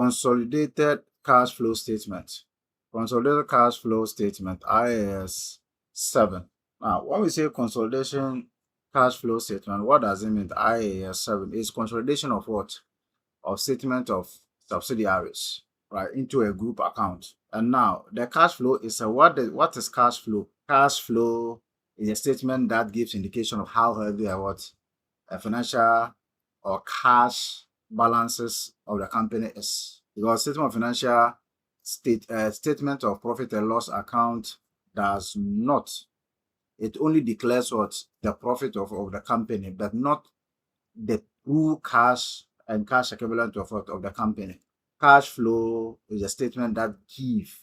Consolidated cash flow statement. Consolidated cash flow statement, IAS 7. Now, when we say consolidation cash flow statement, what does it mean? The IAS 7 is consolidation of what? Of statement of subsidiaries, right, into a group account. And now the cash flow is what is cash flow? Cash flow is a statement that gives indication of how healthy a financial or cash balances of the company is. Because statement of financial statement of profit and loss account does not, it only declares what the profit of the company, but not the true cash and cash equivalent of the company. Cash flow is a statement that gives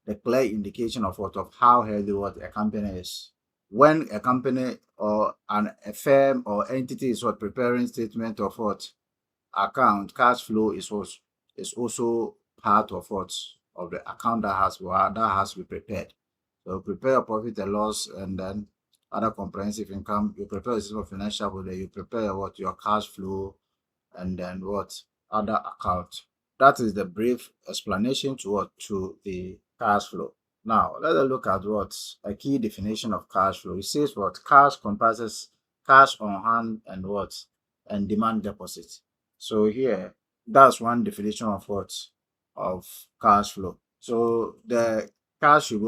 the clear indication of how healthy a company is. When a company or a firm or entity is preparing statement of account, cash flow is also part of of the account that has to be prepared. So prepare your profit and loss, and then other comprehensive income. You prepare a system of financial model. You prepare your cash flow, and then other account. That is the brief explanation to the cash flow. Now let us look at a key definition of cash flow. It says cash comprises cash on hand and demand deposit. So here, that's one definition of of cash flow. So the cash should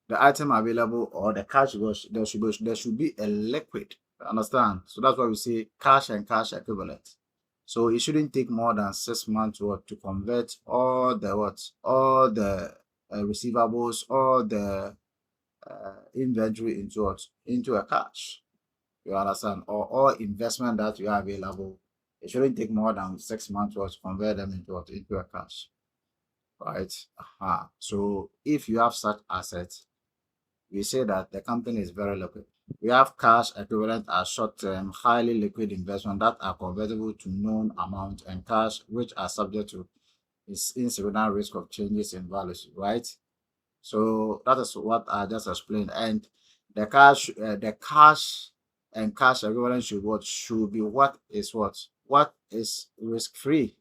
the item available, or the cash there should be a liquid. Understand? So that's why we say cash and cash equivalent. So it shouldn't take more than 6 months to convert all the receivables, all the inventory into a cash. You understand? Or all investment that you have available, it shouldn't take more than 6 months to convert them into a cash, right? So if you have such assets, we say that the company is very liquid. We have cash equivalent as short-term, highly liquid investment that are convertible to known amount, and cash which are subject to insignificant risk of changes in values, right? So that is what I just explained. And the cash and cash equivalent should be what is risk free.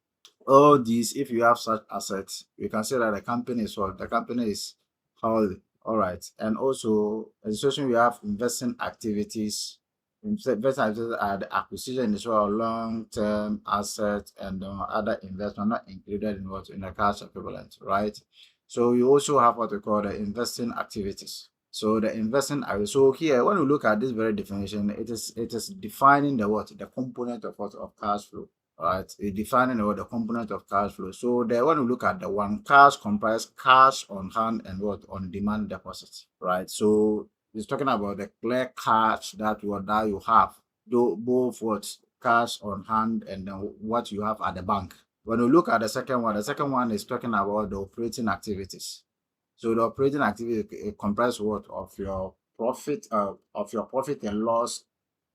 All these, if you have such assets, you can say that the company is healthy. All right. And also, in the situation we have investing activities. Investing activities are the acquisition as well, long-term assets and other investment not included in the cash equivalent, right? So you also have what we call the investing activities. So the investing, so here when we look at this very definition, it is defining the component of cash flow. Right, it's defining the component of cash flow. So there, when we look at the one, cash comprise cash on hand and on demand deposits. Right, so it's talking about the clear cash that you have, though both cash on hand and then what you have at the bank. When we look at the second one is talking about the operating activities. So the operating activity comprises of your profit and loss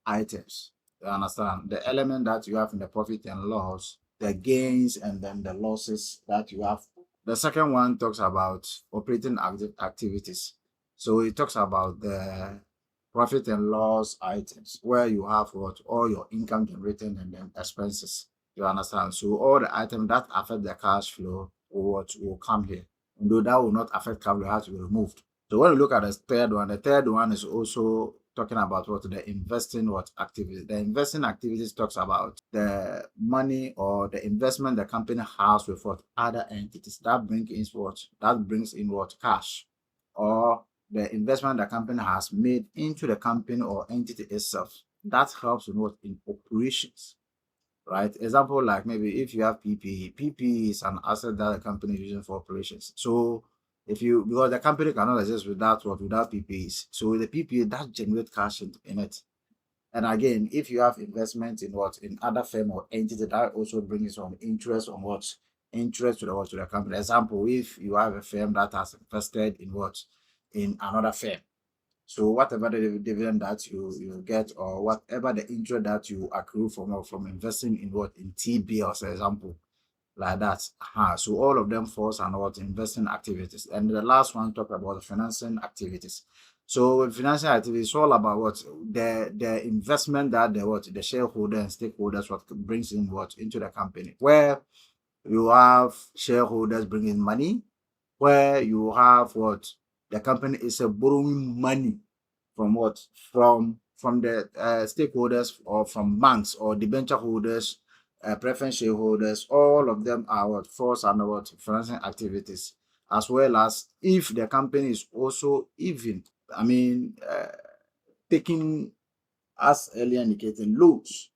items. You understand? The element that you have in the profit and loss, the gains and then the losses that you have. The second one talks about operating activities. So it talks about the profit and loss items where you have all your income generating and then expenses. You understand? So all the items that affect the cash flow will come here. Though that will not affect cash flow, has to be removed. So when you look at the third one is also talking about the investing activity. The investing activities talks about the money or the investment the company has with other entities that brings in cash, or the investment the company has made into the company or entity itself that helps in operations. Right, example, like maybe if you have PPE is an asset that the company is using for operations. So because the company cannot exist without PPEs, so the PPE that generate cash in it. And again, if you have investment in other firm or entity, that also brings some interest on interest to the company. Example, if you have a firm that has invested in another firm, so whatever the dividend that you get, or whatever the interest that you accrue from investing in TB, as an example, like that. So all of them falls under investing activities. And the last one talk about the financing activities. So financing activities is all about the investment that the shareholder and stakeholders brings in into the company, where You have shareholders bringing money, where you have what the company is borrowing money from what from the stakeholders or from banks or debenture holders, preference shareholders. All of them are what falls under what financing activities, as well as if the company is also even, I mean, taking, as earlier indicated, loans.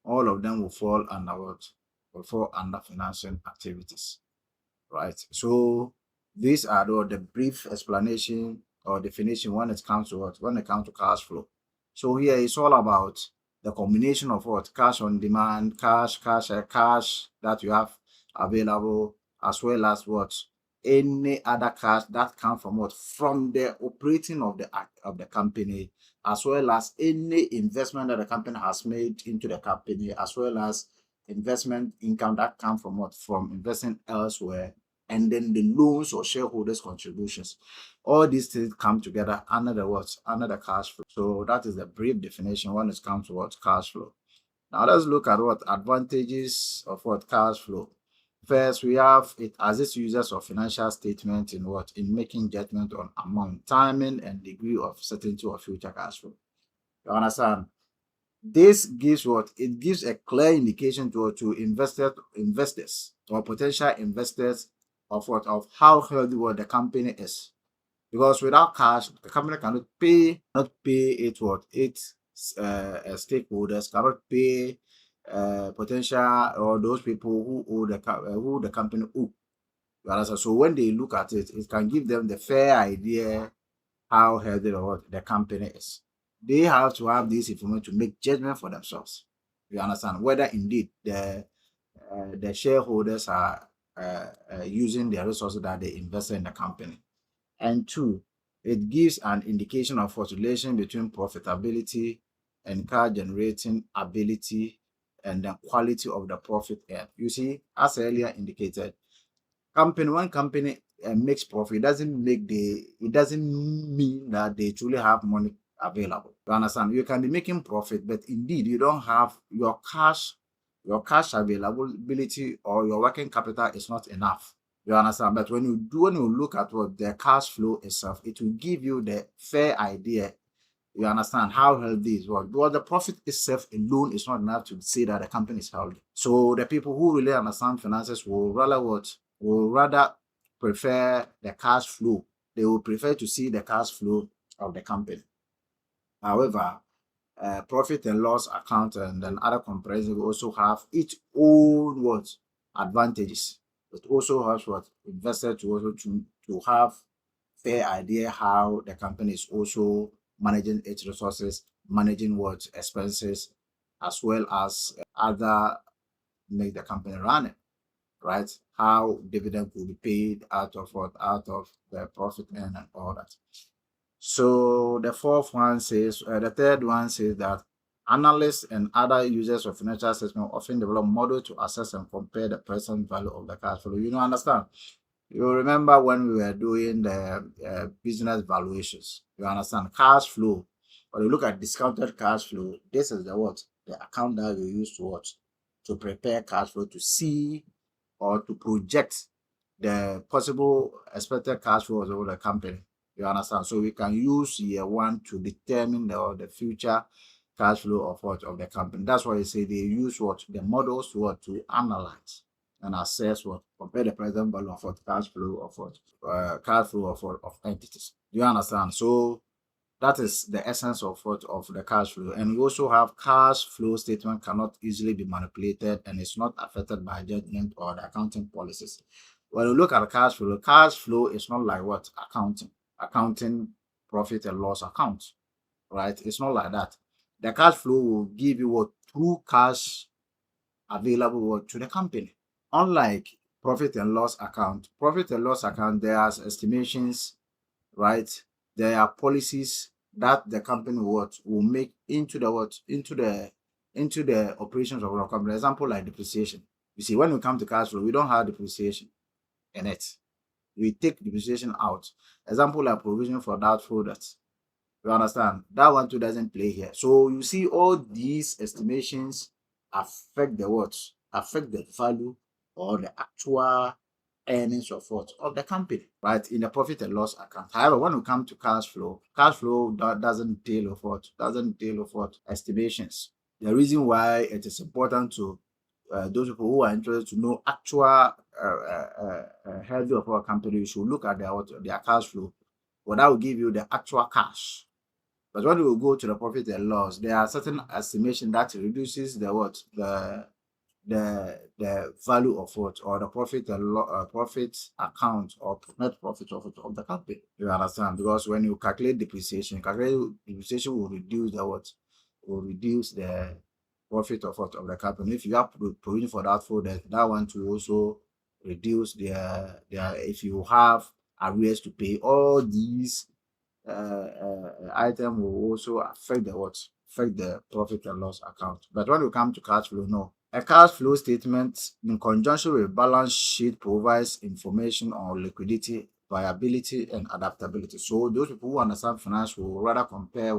All of them will fall under what? Will fall under financing activities, right? So these are the brief explanation or definition when it comes to what? When it comes to cash flow. So here it's all about the combination of what? Cash on demand, cash that you have available, as well as what? Any other cash that comes from what? From the operating of the company, as well as any investment that the company has made into the company, as well as investment income that come from what? From investing elsewhere, and then the loans or shareholders' contributions. All these things come together under the what? Under the cash flow. So that is the brief definition when it comes to what? Cash flow. Now let's look at what advantages of what? Cash flow. First, we have it as its users of financial statement in what? In making judgment on amount, timing, and degree of certainty of future cash flow. You understand? This gives what? It gives a clear indication to investors or potential investors of what? Of how healthy what the company is. Because without cash, the company cannot pay it what? Its stakeholders, cannot pay potential or those people who owe who the company owe. You understand? So when they look at it, it can give them the fair idea how healthy or what the company is. They have to have this information to make judgment for themselves. You understand whether indeed the shareholders are using their resources that they invested in the company. And two, it gives an indication of what relation between profitability and cash generating ability and the quality of the profit earned. You see, as earlier indicated, one company makes profit, it doesn't mean that they truly have money available. You understand? You can be making profit, but indeed you don't have your cash availability or your working capital is not enough. You understand? But when you look at what the cash flow itself, it will give you the fair idea. You understand how healthy is what? Because the profit itself alone is not enough to say that the company is healthy. So the people who really understand finances will rather what? Will rather prefer the cash flow. They will prefer to see the cash flow of the company. However, profit and loss account and then other comprehensive also have its own what? Advantages. It also helps what? Investors to have fair idea how the company is also managing its resources, managing what? Expenses, as well as other make the company running, right? How dividend will be paid out of what? Out of the profit and all that. So the third one says that analysts and other users of financial assessment often develop models to assess and compare the present value of the cash flow. You understand? You remember when we were doing the business valuations? You understand? Cash flow. When you look at discounted cash flow, this is the what? The account that you use to what? To prepare cash flow to see or to project the possible expected cash flows of the company. You understand? So we can use year one to determine the future cash flow of what of the company. That's why you say they use what the models to analyze and assess what compare the present value of what cash flow of what cash flow of entities. Do you understand? So that is the essence of what of the cash flow. And we also have cash flow statement cannot easily be manipulated and is not affected by judgment or the accounting policies. When you look at cash flow is not like what accounting profit and loss account, right? It's not like that. The cash flow will give you what true cash available to the company. Unlike profit and loss account, there are estimations, right? There are policies that the company will make into the operations of our company. Example like depreciation. You see, when we come to cash flow, we don't have depreciation in it. We take depreciation out. Example like provision for doubtful debts. You understand? That one too doesn't play here. So you see all these estimations affect the what? Affect the value or the actual earnings of what of the company, right? In the profit and loss account. However, when we come to cash flow doesn't deal with what estimations. The reason why it is important to those people who are interested to know actual health of our company, you should look at their cash flow. Well, that will give you the actual cash. But when we go to the profit and loss, there are certain estimation that reduces the value of what or the profit account or net profit of the company. You understand? Because when you calculate depreciation will reduce the what will reduce the profit of what of the company. If you have provision for that for that one to also reduce their if you have arrears to pay, all these item will also affect the profit and loss account. But when you come to cash flow, no. A cash flow statement in conjunction with balance sheet provides information on liquidity, viability, and adaptability. So those people who understand finance will rather compare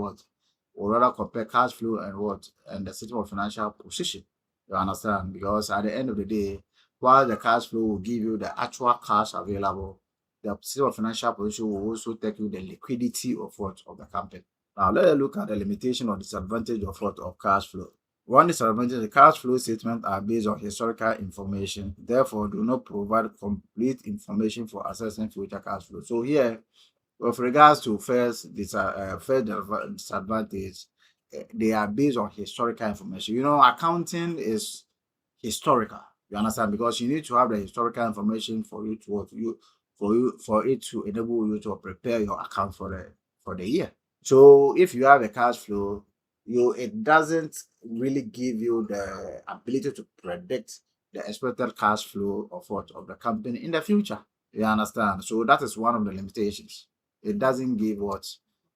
cash flow and the statement of financial position. You understand? Because at the end of the day, while the cash flow will give you the actual cash available, the statement of financial position will also take you the liquidity of the company. Now let's look at the limitation or disadvantage of cash flow. One disadvantage: the cash flow statements are based on historical information, therefore do not provide complete information for assessing future cash flow. So here, with regards to first disadvantage, they are based on historical information. You know, accounting is historical. You understand? Because you need to have the historical information for you to for it to enable you to prepare your account for the year. So if you have a cash flow, it doesn't really give you the ability to predict the expected cash flow of the company in the future. You understand? So that is one of the limitations. It doesn't give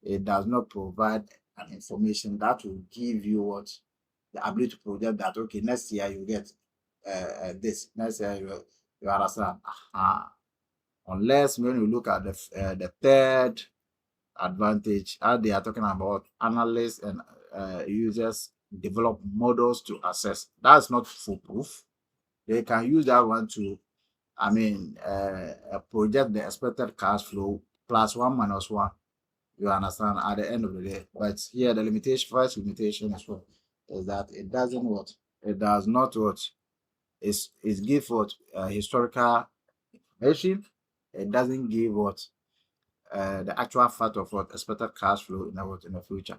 it does not provide an information that will give you the ability to project that okay, next year you get this, next year you understand. Unless when you look at the third advantage, how they are talking about analysts and users develop models to assess. That's not foolproof. They can use that one to, project the expected cash flow plus one minus one. You understand at the end of the day. But here the first limitation is that it doesn't it does not is give historical information. It doesn't give the actual fact of expected cash flow in the future.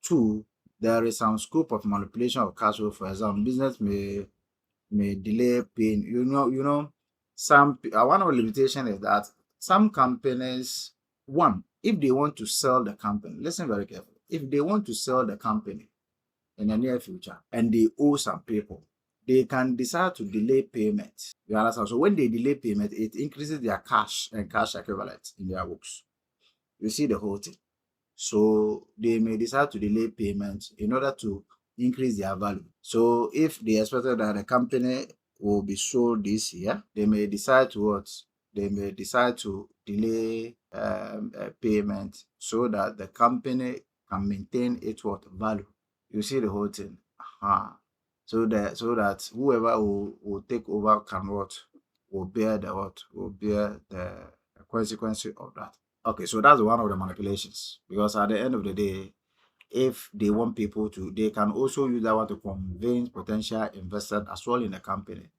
Two, there is some scope of manipulation of cash flow. For example, business may delay paying. Some one of the limitation is that some companies, one, if they want to sell the company, listen very carefully. If they want to sell the company in the near future and they owe some people, they can decide to delay payment. You understand? So when they delay payment, it increases their cash and cash equivalent in their books. You see the whole thing. So they may decide to delay payment in order to increase their value. So if they expected that the company will be sold this year, they may decide to delay payment so that the company can maintain its value. You see the whole thing. So that whoever will take over can will bear the consequences of that. Okay, so that's one of the manipulations, because at the end of the day, if they want people to, they can also use that one to convince potential investors as well in the company,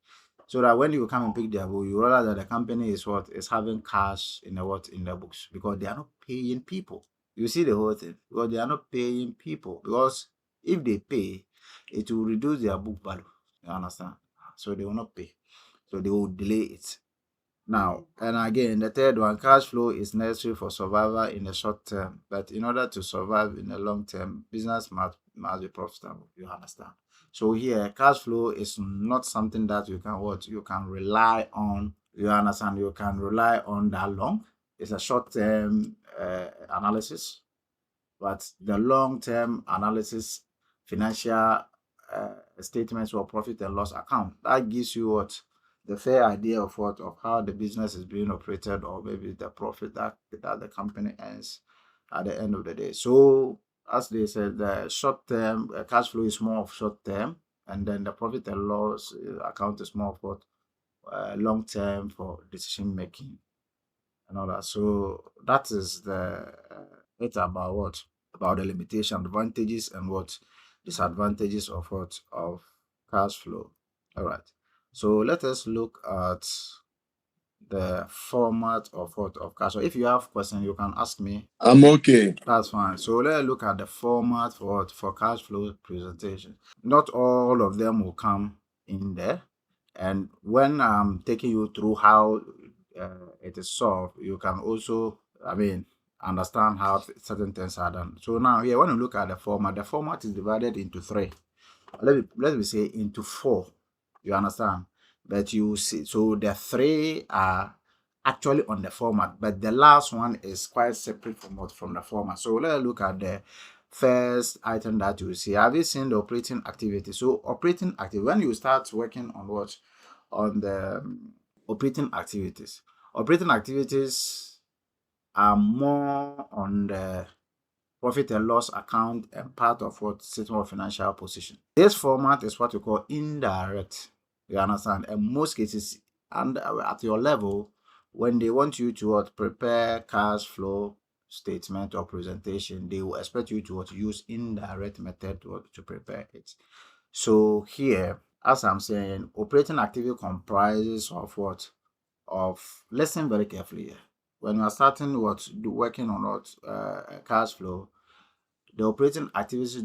so that when you come and pick their book, you realize that the company is having cash in the books, because they are not paying people. You see the whole thing, because they are not paying people, because if they pay, it will reduce their book value. You understand? So they will not pay, so they will delay it. Now, and again, the third one, cash flow is necessary for survival in the short term, but in order to survive in the long term, business must be profitable. You understand? So here, cash flow is not something that you can rely on. You understand? You can rely on that long. It's a short term analysis, but the long term analysis, financial statements or profit and loss account, that gives you the fair idea of how the business is being operated, or maybe the profit that the company earns at the end of the day. So as they said, the short term cash flow is more of short term, and then the profit and loss account is more of long term for decision making and all that. So that is the it's about what about the limitation, advantages, and what disadvantages of what of cash flow. All right. So let us look at the format of what of cash flow. If you have questions, you can ask me. I'm okay. That's fine. So let's look at the format for what for cash flow presentation. Not all of them will come in there, and when I'm taking you through how it is solved, you can also, I mean, understand how certain things are done. So now here, when you look at the format is divided into three. Let me say into four. You understand? But you see, so the three are actually on the format, but the last one is quite separate from the format. So let's look at the first item that you see. Have you seen the operating activity? So operating activity, when you start working on what on the operating activities are more on the profit and loss account and part of what statement of financial position. This format is what we call indirect. You understand? In most cases, and at your level, when they want you to prepare cash flow statement or presentation, they will expect you to use indirect method to prepare it. So here, as I'm saying, operating activity comprises of what? Of listen very carefully here. When you are starting working on cash flow, the operating activities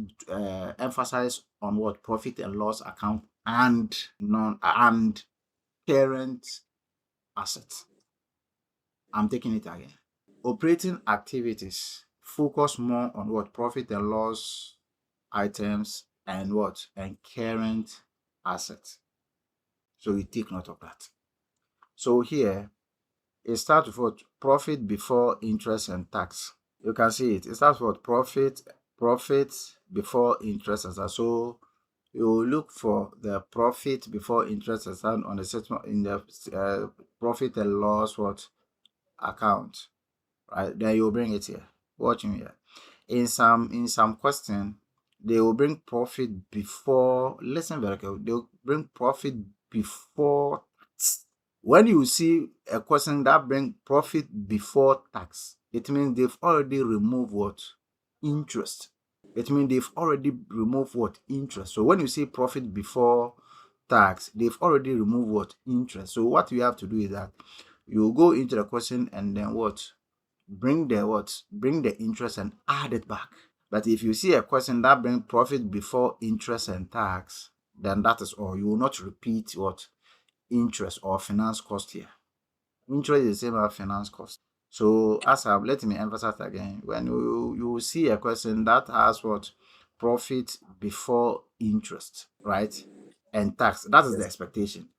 emphasize on what profit and loss account and non and parent assets. I'm taking it again. Operating activities focus more on what profit and loss items and what and current assets. So you take note of that. So here it starts with what profit before interest and tax. You can see it. It starts with profit before interest and tax. So you look for the profit before interest and tax on the statement in the profit and loss account, right? Then you bring it here. Watch me here. In some question, they will bring profit before. Listen very carefully. They will bring profit before tax. When you see a question that bring profit before tax, it means they've already removed what interest. It means they've already removed what interest. So when you see profit before tax, they've already removed what interest. So what you have to do is that you go into the question and then bring the interest and add it back. But if you see a question that bring profit before interest and tax, then that is all. You will not repeat what interest or finance cost here. Interest is the same as finance cost. So let me emphasize again, when you see a question that has what profit before interest, right, and tax, that is the expectation.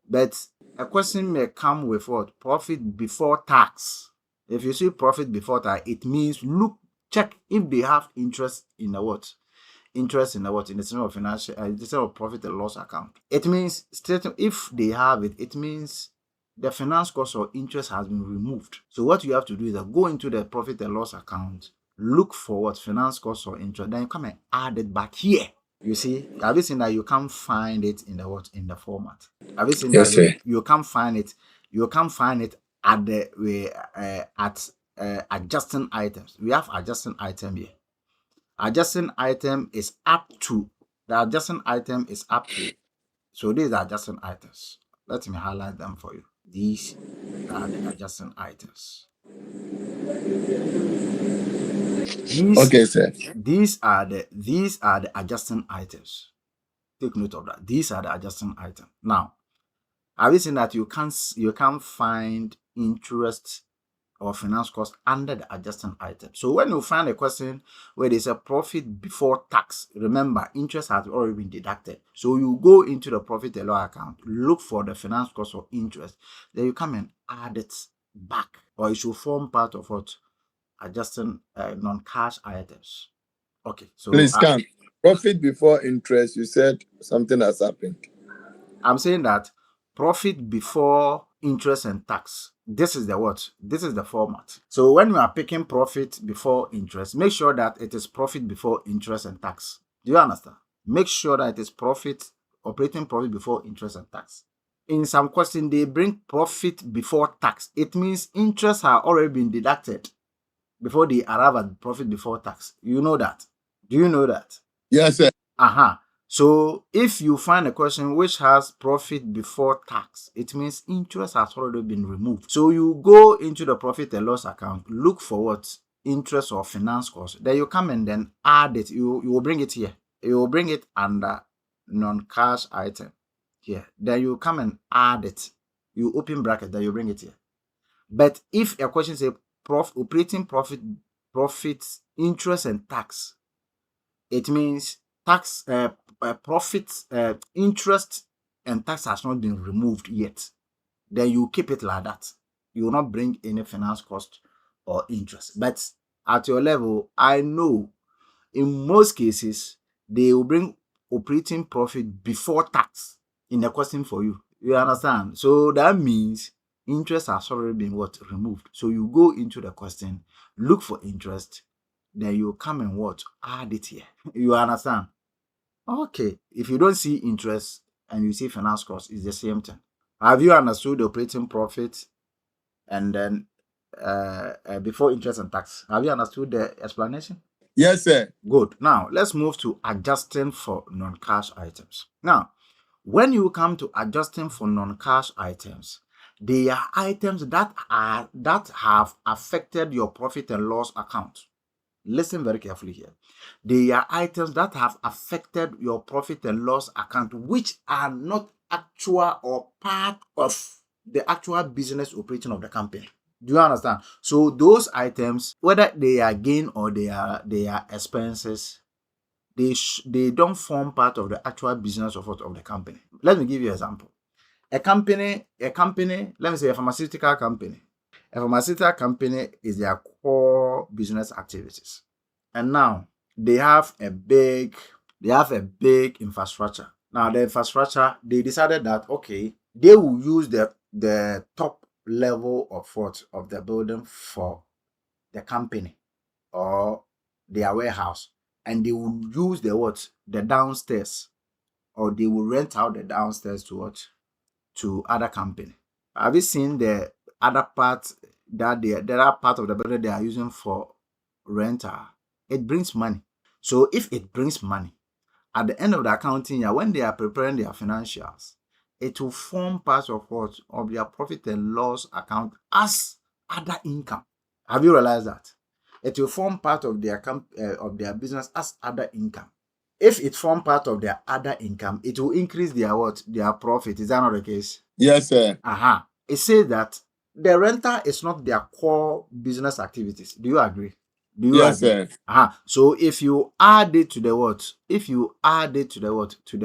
But a question may come with what profit before tax. If you see profit before tax, it means check if they have interest in the what interest in the what in the statement of financial the statement of profit and loss account. It means if they have it, it means the finance cost or interest has been removed. So what you have to do is that go into the profit and loss account, look for what finance cost or interest, then you come and add it back here. You see, have you seen that you can't find it in the format? Have you seen Yes, that sir. you can't find it? You can't find it at the at adjusting items. We have adjusting item here. Adjusting item is up to the adjusting item is up to. So these are adjusting items. Let me highlight them for you. These are the adjusting items. These Okay, sir. these are the adjusting items. Take note of that. These are the adjusting items. Now, have you seen that you can't find interest or finance cost under the adjusting item? So when you find a question where there's a profit before tax, remember interest has already been deducted. So you go into the profit and loss account, look for the finance cost or interest, then you come and add it back, or it should form part of what adjusting non-cash items. Okay, so Please come. Profit before interest. You said something has happened. I'm saying that profit before interest and tax. This is the what? This is the format. So when you are picking profit before interest, make sure that it is profit before interest and tax. Do you understand? Make sure that it is operating profit before interest and tax. in some question, they bring profit before tax. It means interest have already been deducted before they arrive at profit before tax. You know that? Do you know that? Yes, sir. So if you find a question which has profit before tax, it means interest has already been removed. So you go into the profit and loss account, look for what? Interest or finance cost. Then you come and then add it. You will bring it here. You will bring it under non-cash item here. Then you come and add it. You open bracket, then you bring it here. But if a question says operating profit, interest and tax, it means tax, profit, interest and tax has not been removed yet. Then you keep it like that. You will not bring any finance cost or interest. But at your level, I know in most cases, they will bring operating profit before tax in the question for you. You understand? So that means interest has already been what? Removed. So you go into the question, look for interest, then you come and what? Add it here. You understand? Okay. If you don't see interest and you see finance cost, it's the same thing. Have you understood the operating profit and then before interest and tax? Have you understood the explanation? Yes, sir. Good. Now, let's move to adjusting for non-cash items. Now, when you come to adjusting for non-cash items, they are items that have affected your profit and loss account. Listen very carefully here. They are items that have affected your profit and loss account, which are not actual or part of the actual business operation of the company. Do you understand? So those items, whether they are gain or they are expenses, they don't form part of the actual business of the company. Let me give you an example. A company, let me say a pharmaceutical company. A pharmaceutical company is their core business activities. And now they have a big infrastructure. Now the infrastructure, they decided that okay, they will use the top level of the building for the company or their warehouse, and they will use the downstairs, or they will rent out the downstairs to other company. Have you seen the other part that the other part of the building they are using for rental? It brings money. So if it brings money, at the end of the accounting year, when they are preparing their financials, it will form part of of their profit and loss account as other income. Have you realized that? It will form part of their business as other income. If it form part of their other income, it will increase their profit. Is that not the case? Yes, sir. It says that the rental is not their core business activities. Do you agree? Yes, sir. So if you add it to the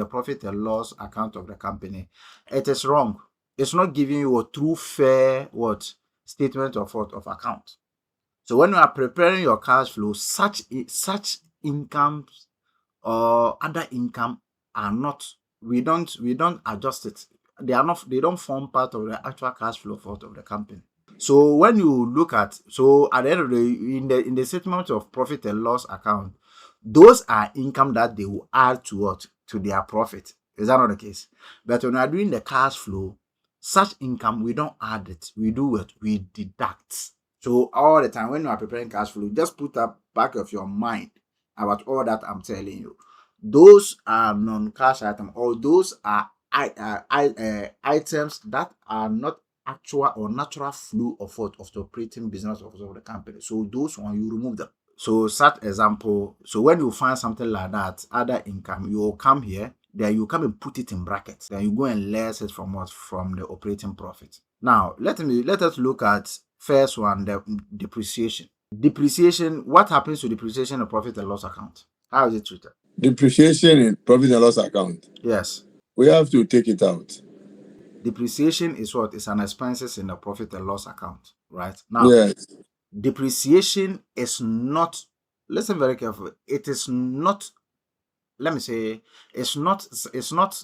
profit and loss account of the company, it is wrong. It's not giving you a true fair statement of account. So when you are preparing your cash flow, such incomes or other income are not, we don't adjust it. They don't form part of the actual cash flow of the company. So when you look at, at the end of the in the statement of profit and loss account, those are income that they will add to their profit. Is that not the case? But when you are doing the cash flow, such income, we don't add it. We do what? We deduct. So all the time when you are preparing cash flow, just put up back of your mind about all that I'm telling you. Those are non-cash items, or those are items that are not actual or natural flow of the operating business of the company. So those one, you remove them. So such example, so when you find something like that, other income, you will come here, then you come and put it in brackets. Then you go and less it from from the operating profit. Now let us look at first one, the depreciation. Depreciation, what happens to depreciation of profit and loss account? How is it treated? Depreciation in profit and loss account. Yes. We have to take it out. Depreciation is what? It's an expenses in the profit and loss account, right? Now, yes. Depreciation is not, listen very carefully, it is not, let me say, it's not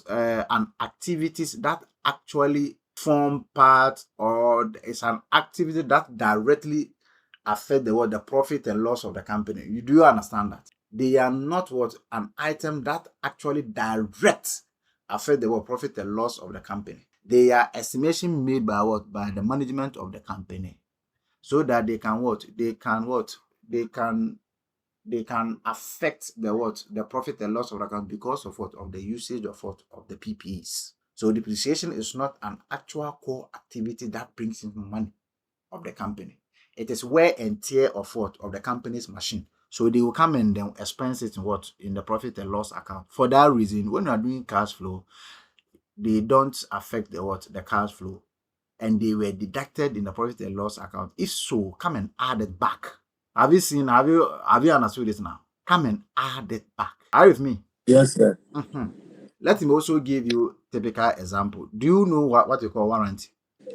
an activities that actually form part, or it's an activity that directly affect the profit and loss of the company. Do you understand that? They are not an item that actually directs affect the what profit and loss of the company. They are estimation made by what? By the management of the company, so that they can what? They can what? They can affect the what? The profit and loss of the company because of what? Of the usage of what? Of the PPEs. So depreciation is not an actual core activity that brings in money of the company. It is wear and tear of what? Of the company's machine. So they will come and then expense it in what? In the profit and loss account. For that reason, when you are doing cash flow, they don't affect the what? The cash flow. And they were deducted in the profit and loss account. If so, come and add it back. Have you understood this now? Come and add it back. Are you with me? Yes, sir. Let me also give you typical example. Do you know what you call warranty?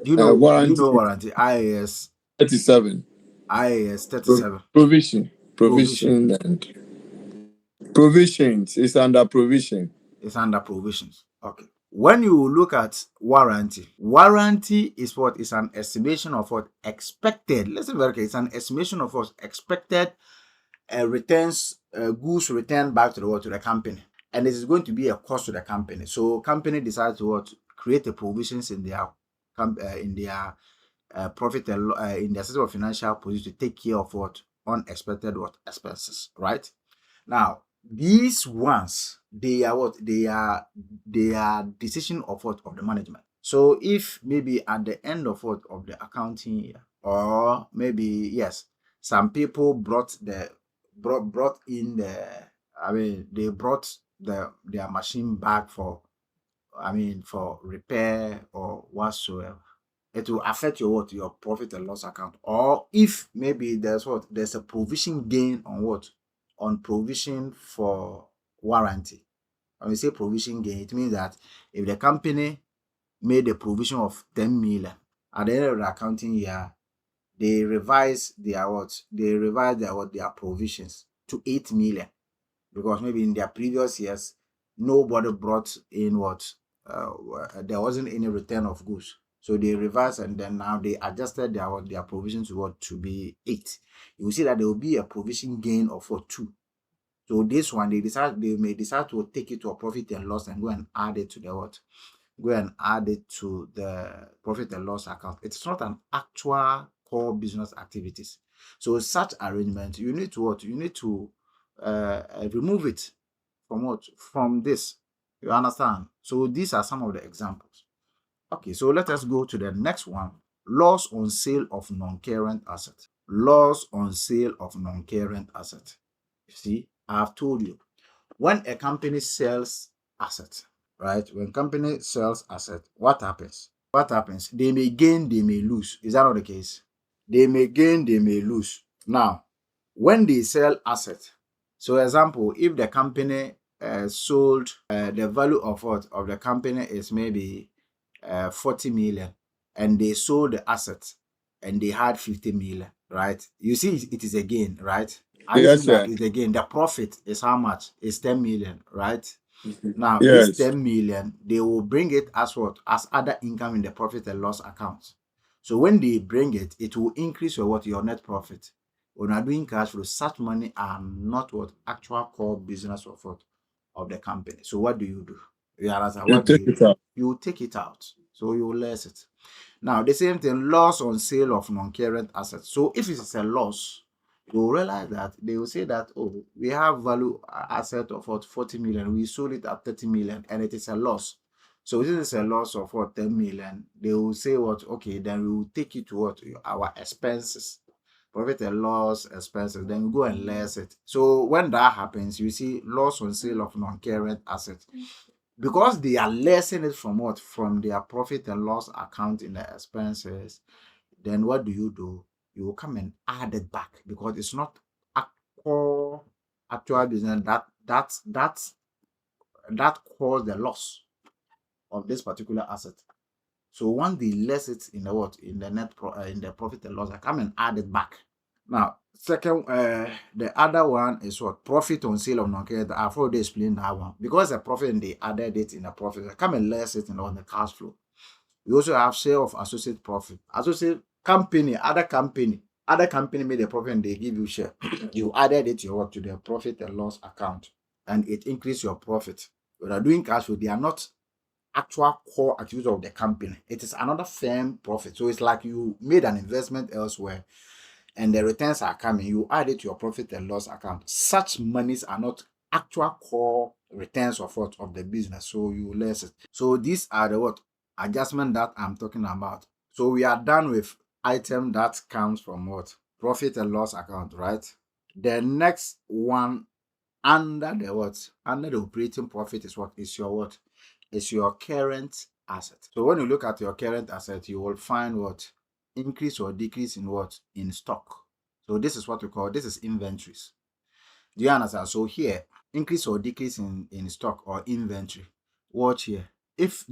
Do you know Warranty warranty? IAS 37. 37. Provision. Provision. Provision and provisions is under provision. It's under provisions. Okay. When you look at warranty is what is an estimation of what expected. Listen very carefully. It's an estimation of what expected returns, goods returned back to the company, and this is going to be a cost to the company. So company decides to what create the provisions in their profit and in their system of financial position to take care of what unexpected what expenses, right? Now these ones, they are what they are decision of what of the management. So if maybe at the end of what of the accounting year, or maybe yes, some people brought in the they brought their machine back for for repair or whatsoever, it will affect your profit and loss account. Or if maybe there's a provision gain on on provision for warranty. When we say provision gain, it means that if the company made a provision of 10 million at the end of the accounting year, they revise their provisions to 8 million, because maybe in their previous years nobody brought in there wasn't any return of goods, so they reversed, and then now they adjusted their provisions to be 8. You will see that there will be a provision gain of 2. So this one they may decide to take it to a profit and loss and go and add it to the profit and loss account. It's not an actual core business activities. So such arrangement, you need to remove it from this. You understand? So these are some of the examples. Okay, so let us go to the next one. Loss on sale of non-current asset. Loss on sale of non-current asset. You see, I have told you, when a company sells asset, right? When company sells asset, what happens? They may gain, they may lose. Is that not the case? They may gain, they may lose. Now, when they sell asset, so example, if the company sold the value of the company is maybe 40 million, and they sold the asset and they had 50 million, right? You see, it is a gain, right? Have you Yes, seen that sir. it's a gain? The profit is how much? It's 10 million, right? Now, this Yes. 10 million, they will bring it as what? As other income in the profit and loss account. So when they bring it, it will increase your net profit. When you are doing cash flow, such money are not what actual core business of the company. So what do you do? You understand? You What do take you it do? out. You take it out. So you less it. Now, the same thing, loss on sale of non-current assets. So if it is a loss, you will realize that they will say that, oh, we have value asset of 40 million. We sold it at 30 million and it is a loss. So this is a loss of 10 million. They will say okay, then we will take it to our expenses, profit and loss expenses. Then we go and less it. So when that happens, you see loss on sale of non-current assets. Because they are lessing it from their profit and loss account in the expenses, then what do? You will come and add it back, because it's not actual business that caused the loss of this particular asset. So once they less it in the profit and loss, I come and add it back. Now, second, the other one is what? Profit on sale of non-current. I've already explained that one. Because the profit and they added it in the profit, I come and less it on the cash flow. We also have share of associate profit. Associate company, other company made a profit and they give you share. You added it to the profit and loss account, and it increased your profit. When you're doing cash flow, they are not actual core activity of the company. It is another firm profit. So it's like you made an investment elsewhere and the returns are coming. You add it to your profit and loss account. Such monies are not actual core returns of what of the business. So you less it. So these are the what adjustment that I'm talking about. So we are done with item that comes from what profit and loss account, right? The next one under the what under the operating profit is what is your what is your current asset. So when you look at your current asset, you will find what increase or decrease in what in stock. So this is what we call this is inventories. Do you understand? So here increase or decrease in stock or inventory. Watch here. If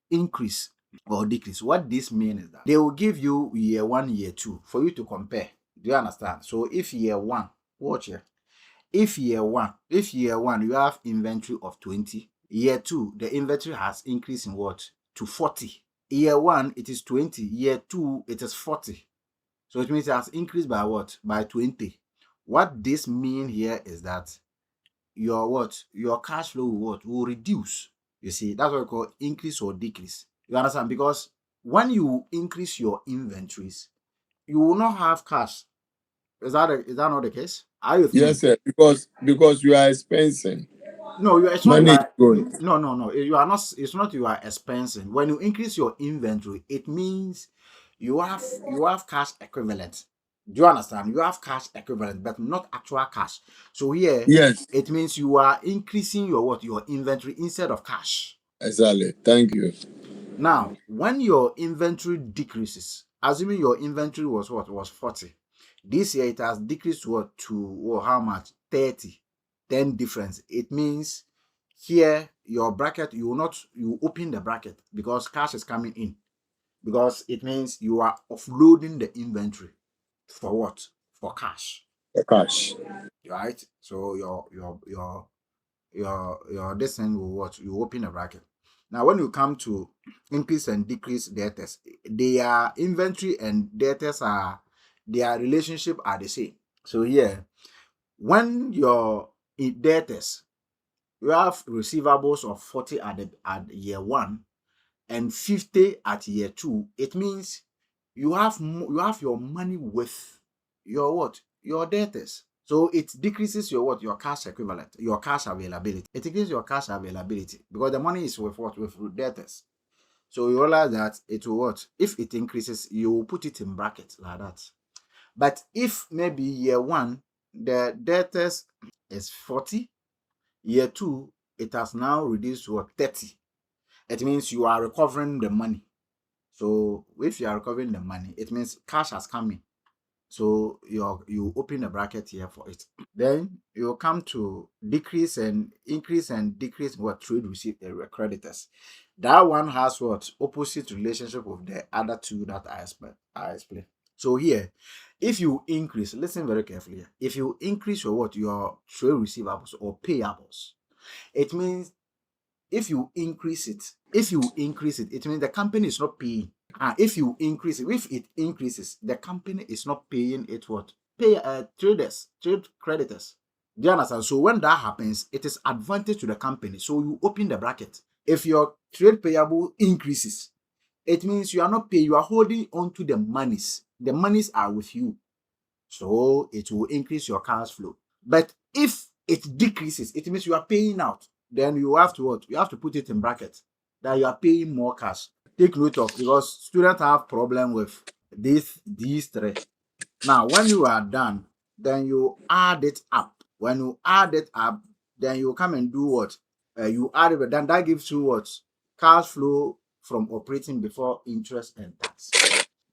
increase or decrease, what this means is that they will give you year 1, year 2 for you to compare. Do you understand? So if year 1, watch here. If year one you have inventory of 20, year 2 the inventory has increased in what to 40. Year 1 it is 20, year 2 it is 40. So it means it has increased by what? By 20. What this means here is that your cash flow will reduce. You see, that's what we call increase or decrease. You understand? Because when you increase your inventories, you will not have cash. Is that not the case? Are you with Yes, me? sir. Because you are expensing. No, it's not you Money is are going. no. You are not. It's not you are expensing. When you increase your inventory, it means you have cash equivalent. Do you understand? You have cash equivalent, but not actual cash. So here Yes, it means you are increasing your inventory instead of cash. exactly. Thank you. Now, when your inventory decreases, assuming your inventory was 40, this year it has decreased to how much? 30. 10 difference. It means here your bracket, you open the bracket because cash is coming in. Because it means you are offloading the inventory for what? For cash. The cash. Right? So your this thing will what you open a bracket. Now when you come to increase and decrease debtors, their inventory and debtors are their relationship are the same. So here when your debtors, you have receivables of 40 at year 1 and 50 at year 2, it means you have your money with your what? Your debtors. So it decreases your what? Your cash equivalent, your cash availability. It increases your cash availability because the money is with what? With debtors. So you realize that it will what? If it increases, you will put it in brackets like that. But if maybe year 1, the debtors is 40, year 2, it has now reduced to 30. It means you are recovering the money. So if you are recovering the money, it means cash has come in. So you open a bracket here for it. Then you come to decrease and increase and decrease what trade receipt creditors. That one has what opposite relationship with the other two that I explained. So here, if you increase, listen very carefully here. If you increase your trade receivables or payables, it means if you increase it, it means the company is not paying. If it increases, the company is not paying it what? Trade creditors. Do you understand? So when that happens, it is advantage to the company. So you open the bracket. If your trade payable increases, it means you are not paying, you are holding on to the monies. The monies are with you. So it will increase your cash flow. But if it decreases, it means you are paying out. Then you have to what? You have to put it in brackets that you are paying more cash. Take note of, because students have problem with these three. Now, when you are done, then you add it up. When you add it up, then you come and do what? You add it, then that gives you what? Cash flow from operating before interest and tax.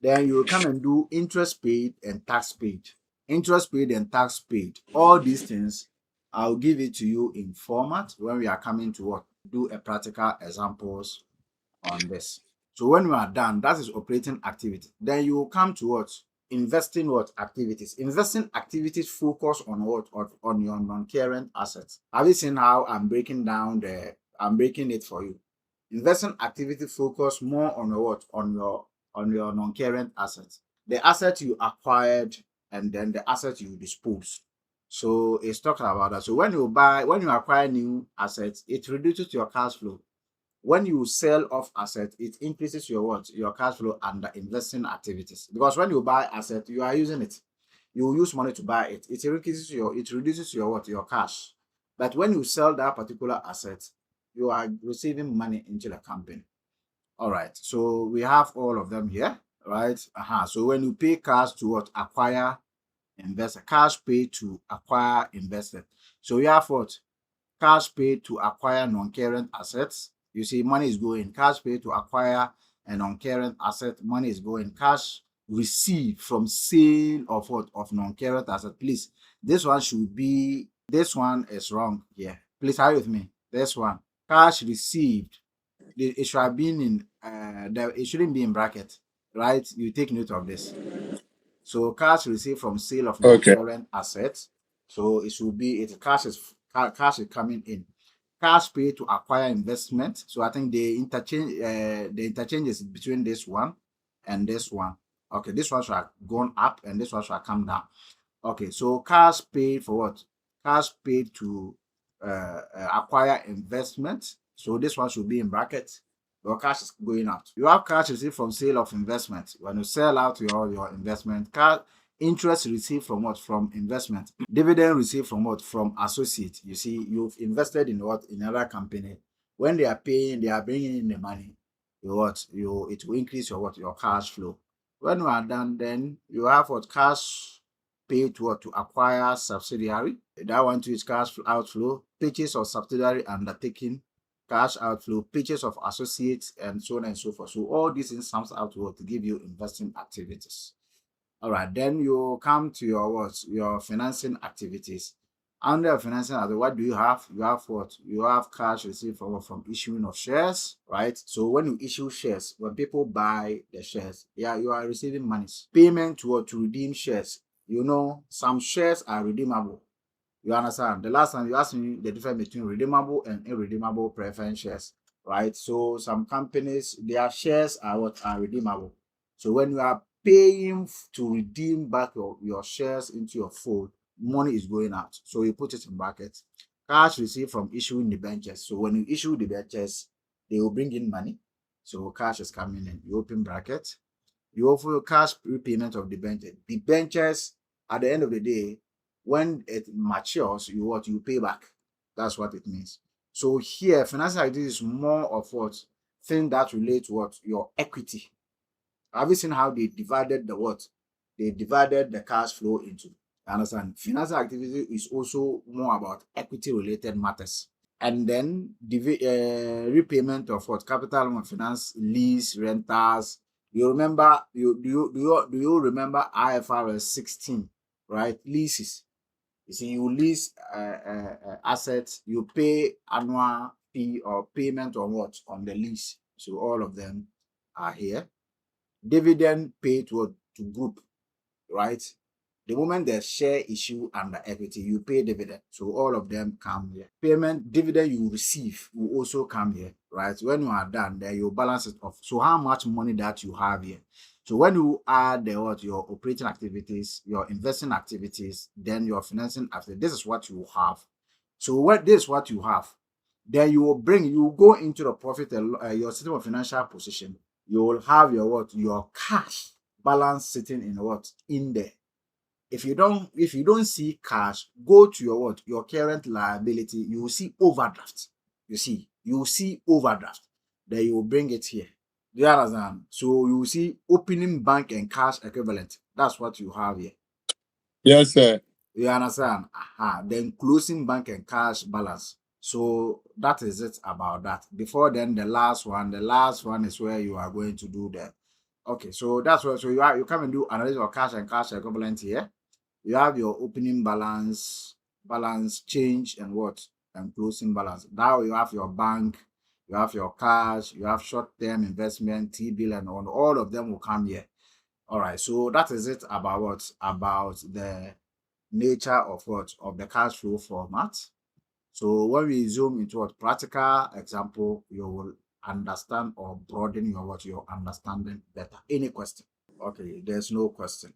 Then you come and do interest paid and tax paid. Interest paid and tax paid. All these things, I'll give it to you in format when we are coming to what? Do a practical examples on this. So when we are done, that is operating activity. Then you will come to what? Investing what activities? Investing activities focus on what? On your non-current assets. Have you seen how I'm breaking it for you? Investing activity focus more on what? On your non-current assets. The assets you acquired and then the assets you dispose. So it's talking about that. So when you acquire new assets, it reduces your cash flow. when you sell off asset, it increases your what? Your cash flow under investing activities. Because when you buy asset, you are using it. You use money to buy it. It reduces your what? Your cash. But when you sell that particular asset, you are receiving money into the company. All right. So we have all of them here, right? So when you pay cash to what? Acquire investor, cash paid to acquire investor. So we have what? Cash paid to acquire non-current assets. You see, money is going. Cash paid to acquire a non-current asset. Money is going. Cash received from sale of what? Of non-current asset. Please, this one should be. This one is wrong here. Please, are you with me? This one. Cash received. It should have been in. It shouldn't be in bracket, right? You take note of this. So cash received from sale of Okay. non-current assets. So it should be cash is coming in. Cash paid to acquire investment. So I think the interchange is between this one and this one. Okay, this one should have gone up and this one should have come down. Okay, so cash paid for what? Cash paid to acquire investment. So this one should be in brackets. Your cash is going out. You have cash received from sale of investment. When you sell out your investment, cash interest received from what? From investment. Dividend received from what? From associate. You see, you've invested in what? In another company. When they are paying, they are bringing in the money. It will increase your what? Your cash flow. When you are done, then you have what? Cash paid to what? To acquire subsidiary. That one too is cash outflow. Purchase of subsidiary undertaking, cash outflow, purchase of associates, and so on and so forth. So all these things sums out to give you investing activities. All right, then you come to your what? Your financing activities. Under financing, what do you have? You have what? You have cash received from issuing of shares, right? So when you issue shares, when people buy the shares, yeah, you are receiving money. Payment to redeem shares. You know, some shares are redeemable. You understand? The last time you asked me the difference between redeemable and irredeemable preference shares, right? So some companies, their shares are what are redeemable. So when you are paying to redeem back your shares into your fold, money is going out. So you put it in brackets. Cash received from issuing debentures. So when you issue debentures, they will bring in money. So cash is coming in. You open bracket. You offer cash repayment of debentures. Debentures, at the end of the day, when it matures, you pay back. That's what it means. So here, financial activity is more of what thing that relate to what your equity. Have you seen how they divided the what? They divided the cash flow into. Understand? Financial activity is also more about equity related matters. And then repayment of what? Capital finance, lease, rentals. You remember do you remember IFRS 16, right? Leases. You see, you lease assets, you pay annual fee or payment on what? On the lease. So all of them are here. Dividend paid to group, right? The moment there's share issue under equity, you pay dividend. So all of them come here. Payment, dividend you receive will also come here, right? When you are done, then you balance it off. So how much money that you have here. So when you add your operating activities, your investing activities, then your financing activities, this is what you have. So this is what you have. Then you will go into the profit your system of financial position. You will have your cash balance sitting in there. If you don't see cash, go to your current liability. You will see overdraft. You will see overdraft. Then you will bring it here. Do you understand? So you will see opening bank and cash equivalent. That's what you have here. Yes, sir. You understand? Then closing bank and cash balance. So that is it about that. Before then, the last one is where you are going to do that. Okay, so that's what. So you come and do analysis of cash and cash equivalent here. You have your opening balance change, and closing balance. Now you have your bank, you have your cash, you have short-term investment, T-bill, and all of them will come here. All right, so that is it about the nature of the cash flow format. So when we zoom into practical example, you will understand or broaden your understanding better. Any question? Okay, there's no question.